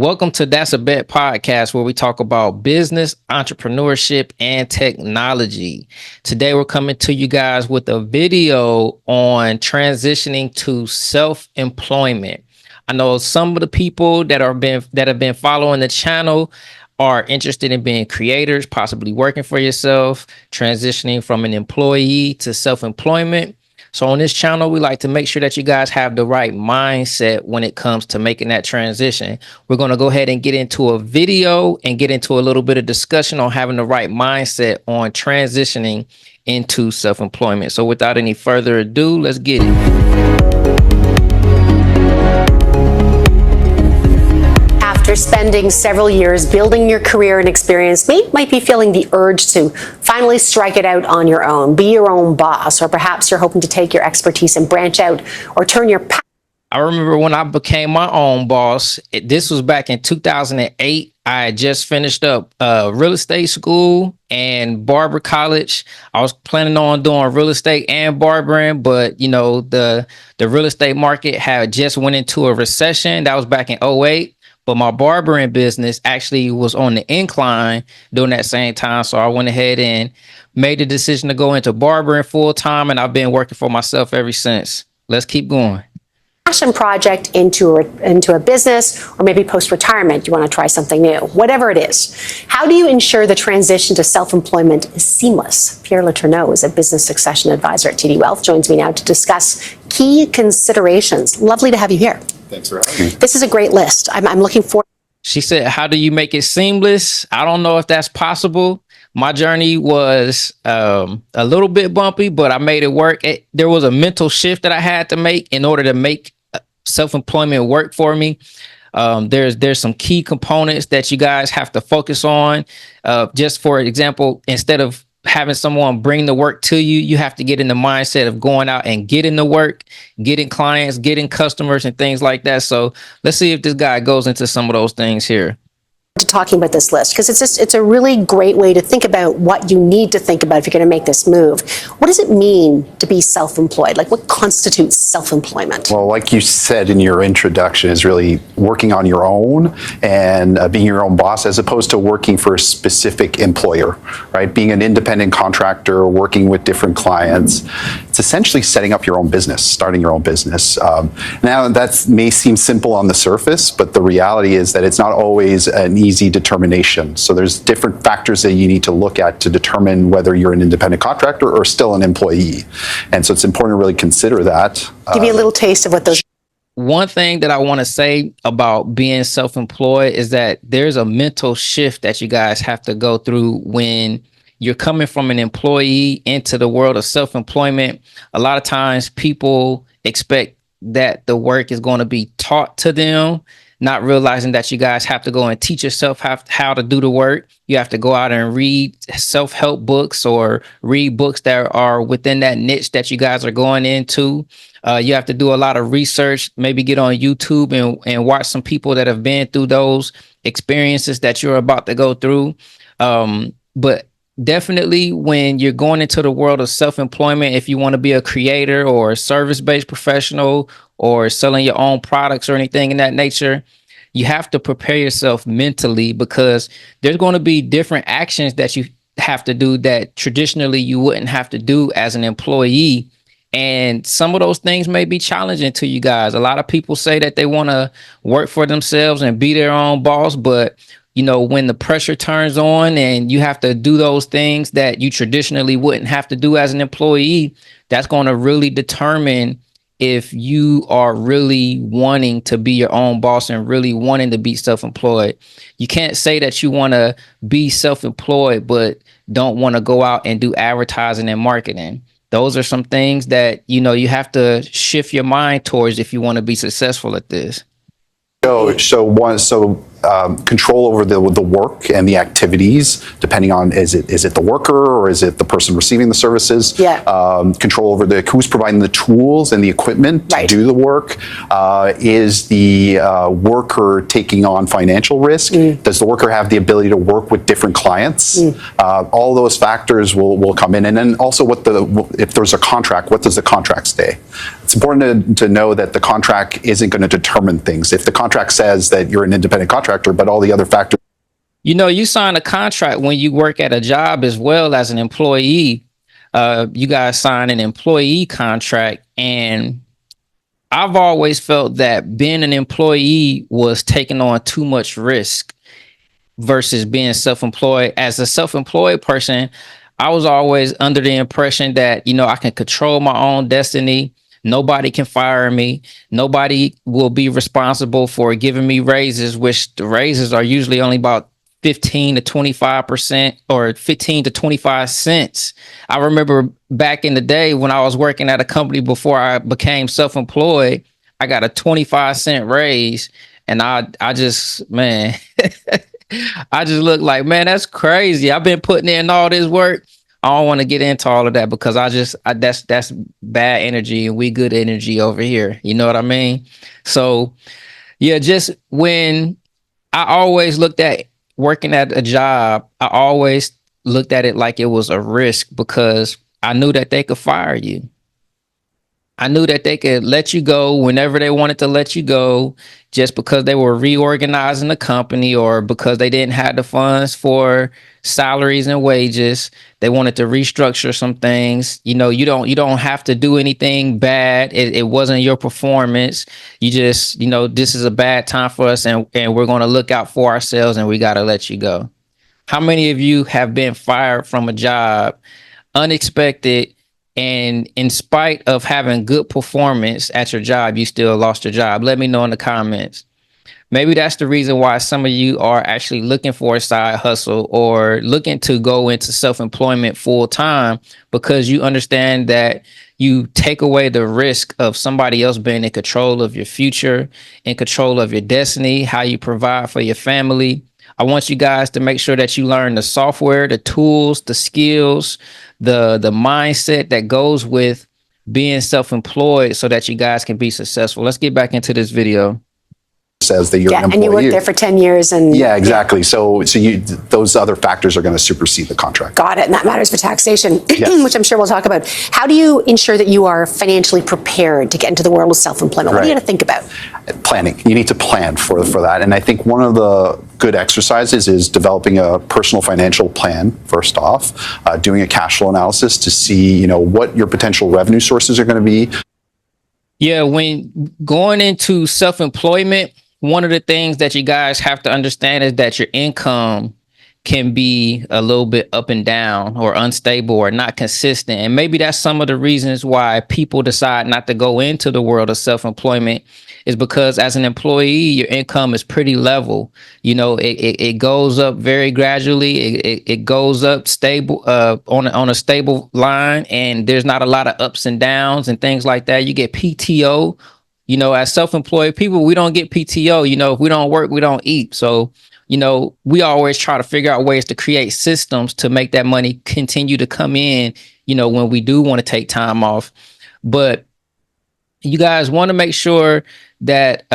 Welcome to That's a Bet podcast, where we talk about business, entrepreneurship, and technology. Today, we're coming to you guys with a video on transitioning to self-employment. I know some of the people that have been following the channel are interested in being creators, possibly working for yourself, transitioning from an employee to self-employment. So on this channel, we like to make sure that you guys have the right mindset when it comes to making that transition. We're going to go ahead and get into a video and get into a little bit of discussion on having the right mindset on transitioning into self-employment. So without any further ado, let's get it. After spending several years building your career and experience, you might be feeling the urge to finally strike it out on your own, be your own boss, or perhaps you're hoping to take your expertise and branch out or turn your I remember when I became my own boss. This was back in 2008. I had just finished up real estate school and barber college. I was planning on doing real estate and barbering, but the real estate market had just went into a recession. That was back in 2008. But my barbering business actually was on the incline during that same time. So I went ahead and made the decision to go into barbering full time. And I've been working for myself ever since. Let's keep going. passion project into a business, or maybe post-retirement, you want to try something new, whatever it is. How do you ensure the transition to self-employment is seamless? Pierre Letourneau is a business succession advisor at TD Wealth, joins me now to discuss key considerations. Lovely to have you here. Thanks for having me. This is a great list. I'm looking forward. She said, how do you make it seamless? I don't know if that's possible. My journey was a little bit bumpy, but I made it work. There was a mental shift that I had to make in order to make self-employment work for me. There's some key components that you guys have to focus on. Just for example, instead of having someone bring the work to you, you have to get in the mindset of going out and getting the work, getting clients, getting customers and things like that. So let's see if this guy goes into some of those things here. To talking about this list, because it's a really great way to think about what you need to think about if you're going to make this move. What does it mean to be self-employed? Like, what constitutes self-employment? Well, like you said in your introduction, is really working on your own and being your own boss, as opposed to working for a specific employer, right? Being an independent contractor, working with different clients. It's essentially setting up your own business, starting your own business. Now, that may seem simple on the surface, but the reality is that it's not always an easy determination. So there's different factors that you need to look at to determine whether you're an independent contractor or still an employee. And so it's important to really consider that. Give me a little taste of what those. One thing that I want to say about being self-employed is that there's a mental shift that you guys have to go through when you're coming from an employee into the world of self-employment. A lot of times people expect that the work is going to be taught to them, not realizing that you guys have to go and teach yourself how to do the work. You have to go out and read self-help books or read books that are within that niche that you guys are going into. You have to do a lot of research, maybe get on YouTube and watch some people that have been through those experiences that you're about to go through. But definitely when you're going into the world of self-employment, if you want to be a creator or a service-based professional or selling your own products or anything in that nature, you have to prepare yourself mentally, because there's going to be different actions that you have to do that traditionally you wouldn't have to do as an employee. And some of those things may be challenging to you guys. A lot of people say that they want to work for themselves and be their own boss, but when the pressure turns on and you have to do those things that you traditionally wouldn't have to do as an employee, that's going to really determine if you are really wanting to be your own boss and really wanting to be self-employed. You can't say that you want to be self-employed, but don't want to go out and do advertising and marketing. Those are some things that, you have to shift your mind towards if you want to be successful at this. Control over the work and the activities, depending on is it the worker or is it the person receiving the services? Yeah. Control over who's providing the tools and the equipment to do the work. Is the worker taking on financial risk? Does the worker have the ability to work with different clients? All those factors will come in, and then also if there's a contract, what does the contract say? It's important to know that the contract isn't going to determine things. If the contract says that you're an independent contractor, contractor, but all the other factors. You know, you sign a contract when you work at a job as well as an employee. You guys sign an employee contract, and I've always felt that being an employee was taking on too much risk versus being self-employed. As a self-employed person, I was always under the impression that, you know, I can control my own destiny. Nobody can fire me. Nobody will be responsible for giving me raises, which the raises are usually only about 15 to 25% or 15 to 25 cents. I remember back in the day when I was working at a company before I became self-employed, I got a 25-cent raise, and I just, man, I just look like, man, that's crazy. I've been putting in all this work. I don't want to get into all of that because that's bad energy, and we good energy over here. You know what I mean? So yeah, just when I always looked at working at a job, I always looked at it like it was a risk because I knew that they could fire you. I knew that they could let you go whenever they wanted to let you go, just because they were reorganizing the company or because they didn't have the funds for salaries and wages. They wanted to restructure some things. You know, you don't have to do anything bad. It wasn't your performance. You just, you know, this is a bad time for us, and we're going to look out for ourselves, and we got to let you go. How many of you have been fired from a job unexpected, and in spite of having good performance at your job, you still lost your job? Let me know in the comments. Maybe that's the reason why some of you are actually looking for a side hustle or looking to go into self-employment full time, because you understand that you take away the risk of somebody else being in control of your future, in control of your destiny, how you provide for your family. I want you guys to make sure that you learn the software, the tools, the skills, the mindset that goes with being self-employed so that you guys can be successful. Let's get back into this video. Says that you're an employee. And you worked there for 10 years. And yeah, exactly. So those other factors are going to supersede the contract. Got it. And that matters for taxation, yes. Which I'm sure we'll talk about. How do you ensure that you are financially prepared to get into the world of self-employment? What do you got to think about? Planning. You need to plan for that. And I think one of the good exercises is developing a personal financial plan, first off, doing a cash flow analysis to see, you know, what your potential revenue sources are going to be. Yeah, when going into self-employment, one of the things that you guys have to understand is that your income can be a little bit up and down or unstable or not consistent. And maybe that's some of the reasons why people decide not to go into the world of self-employment, is because as an employee, your income is pretty level. You know, it goes up very gradually. It goes up stable on a stable line, and there's not a lot of ups and downs and things like that. You get PTO. You know, as self-employed people, we don't get PTO. You know, if we don't work, we don't eat. So, you know, we always try to figure out ways to create systems to make that money continue to come in, you know, when we do want to take time off. But you guys want to make sure that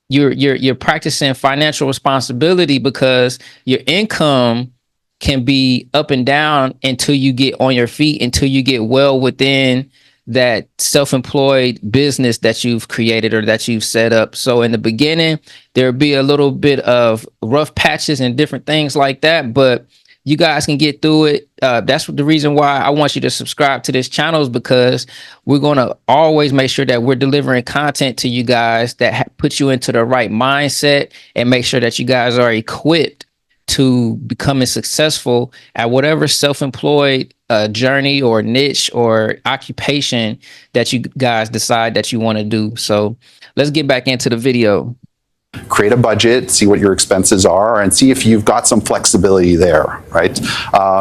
you're practicing financial responsibility, because your income can be up and down until you get on your feet, until you get well within that self-employed business that you've created or that you've set up. So in the beginning, there'll be a little bit of rough patches and different things like that, but you guys can get through it. That's the reason why I want you to subscribe to this channel, is because we're going to always make sure that we're delivering content to you guys that puts you into the right mindset and make sure that you guys are equipped to becoming successful at whatever self-employed journey or niche or occupation that you guys decide that you want to do. So let's get back into the video. Create a budget, see what your expenses are, and see if you've got some flexibility there, right?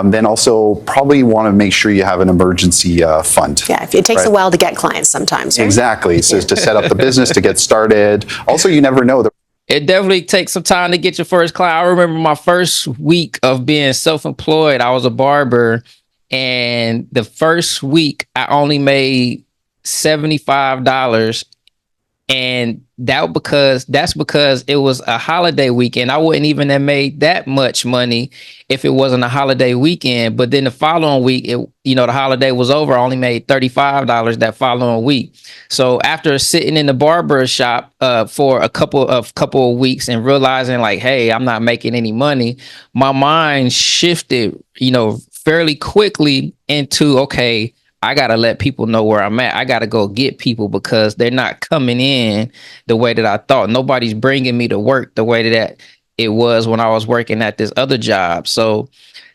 Then also probably want to make sure you have an emergency fund. Yeah, it takes a while to get clients sometimes, right? Exactly. So to set up the business, to get started. Also, you never know. It definitely takes some time to get your first client. I remember my first week of being self-employed. I was a barber, and the first week I only made $75 And that's because it was a holiday weekend. I wouldn't even have made that much money if it wasn't a holiday weekend. But then the following week, the holiday was over. I only made $35 that following week. So after sitting in the barber shop for a couple of weeks and realizing like, hey, I'm not making any money, my mind shifted, fairly quickly into, okay, I got to let people know where I'm at. I got to go get people because they're not coming in the way that I thought. Nobody's bringing me to work the way that it was when I was working at this other job. So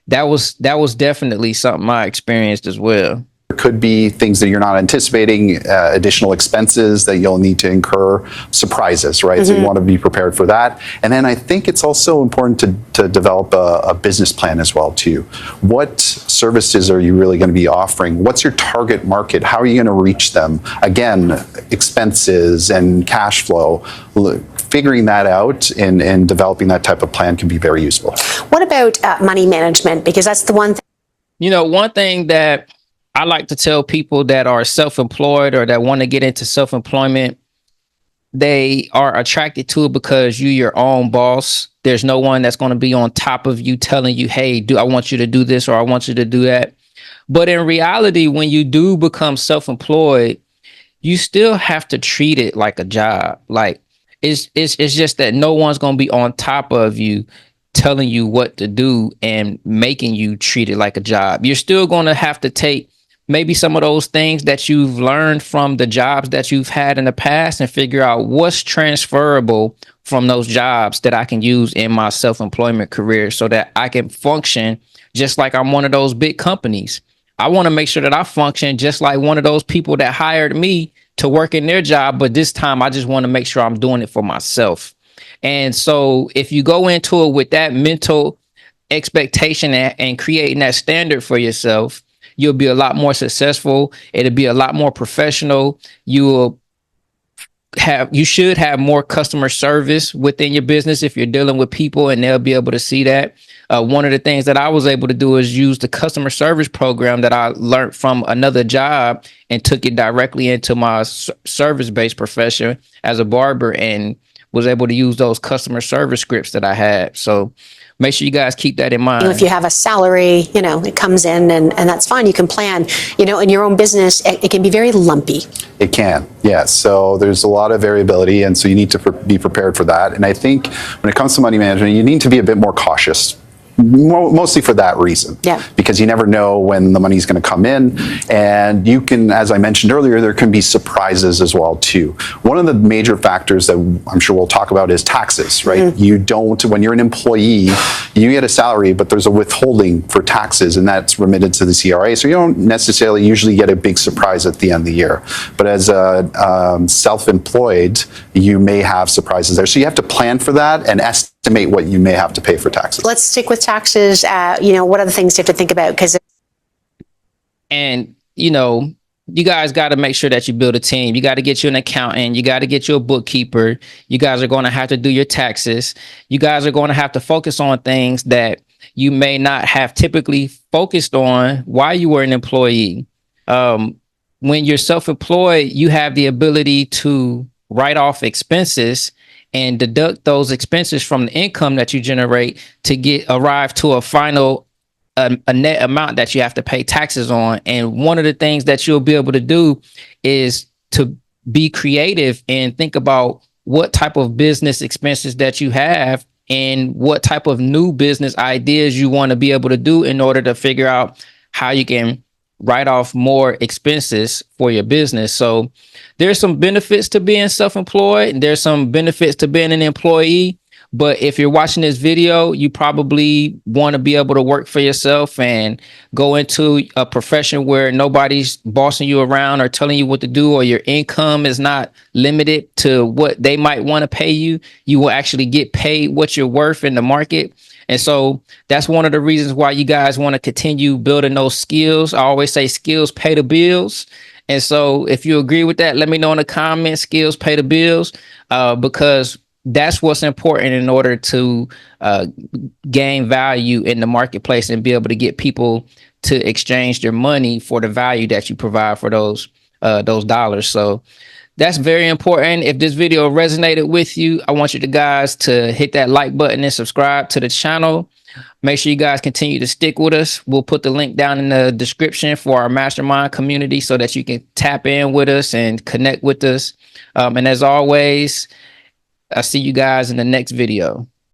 that was definitely something I experienced as well. There could be things that you're not anticipating, additional expenses that you'll need to incur, surprises, right? So you want to be prepared for that. And then I think it's also important to develop a business plan as well too. What services are you really going to be offering? What's your target market? How are you going to reach them? Again, expenses and cash flow. Figuring that out and developing that type of plan can be very useful. What about money management? Because that's the one thing. One thing that I like to tell people that are self-employed or that want to get into self-employment, they are attracted to it because you're your own boss. There's no one that's going to be on top of you telling you, hey, I want you to do this or I want you to do that. But in reality, when you do become self-employed, you still have to treat it like a job. Like it's just that no one's going to be on top of you telling you what to do and making you treat it like a job. You're still going to have to take maybe some of those things that you've learned from the jobs that you've had in the past and figure out what's transferable from those jobs that I can use in my self-employment career so that I can function just like I'm one of those big companies. I want to make sure that I function just like one of those people that hired me to work in their job. But this time I just want to make sure I'm doing it for myself. And so if you go into it with that mental expectation and creating that standard for yourself, you'll be a lot more successful. It'll be a lot more professional. You should have more customer service within your business if you're dealing with people, and they'll be able to see that. One of the things that I was able to do is use the customer service program that I learned from another job and took it directly into my service-based profession as a barber and was able to use those customer service scripts that I had. So make sure you guys keep that in mind. If you have a salary, it comes in and that's fine. You can plan, in your own business, it can be very lumpy. It can, yes. So there's a lot of variability, and so you need to be prepared for that. And I think when it comes to money management, you need to be a bit more cautious. Mostly for that reason, because you never know when the money's going to come in, and you can, as I mentioned earlier, there can be surprises as well too. One of the major factors that I'm sure we'll talk about is taxes, right? You don't, when you're an employee, you get a salary, but there's a withholding for taxes, and that's remitted to the CRA, so you don't necessarily usually get a big surprise at the end of the year. But as a self-employed, you may have surprises there, so you have to plan for that and estimate what you may have to pay for taxes. Let's stick with taxes. What other things do you have to think about? You guys got to make sure that you build a team. You got to get you an accountant. You got to get you a bookkeeper. You guys are going to have to do your taxes. You guys are going to have to focus on things that you may not have typically focused on while you were an employee. When you're self-employed, you have the ability to write off expenses and deduct those expenses from the income that you generate to arrive to a final a net amount that you have to pay taxes on. And one of the things that you'll be able to do is to be creative and think about what type of business expenses that you have and what type of new business ideas you want to be able to do in order to figure out how you can write off more expenses for your business. So there's some benefits to being self-employed. There's some benefits to being an employee. But if you're watching this video, you probably want to be able to work for yourself and go into a profession where nobody's bossing you around or telling you what to do, or your income is not limited to what they might want to pay you. You will actually get paid what you're worth in the market. And so that's one of the reasons why you guys want to continue building those skills. I always say skills pay the bills. And so if you agree with that, let me know in the comments. Skills pay the bills, because that's what's important in order to gain value in the marketplace and be able to get people to exchange their money for the value that you provide for those dollars. So That's very important. If this video resonated with you, I want you guys to hit that like button and subscribe to the channel. Make sure you guys continue to stick with us. We'll put the link down in the description for our mastermind community so that you can tap in with us and connect with us. And as always, I'll see you guys in the next video.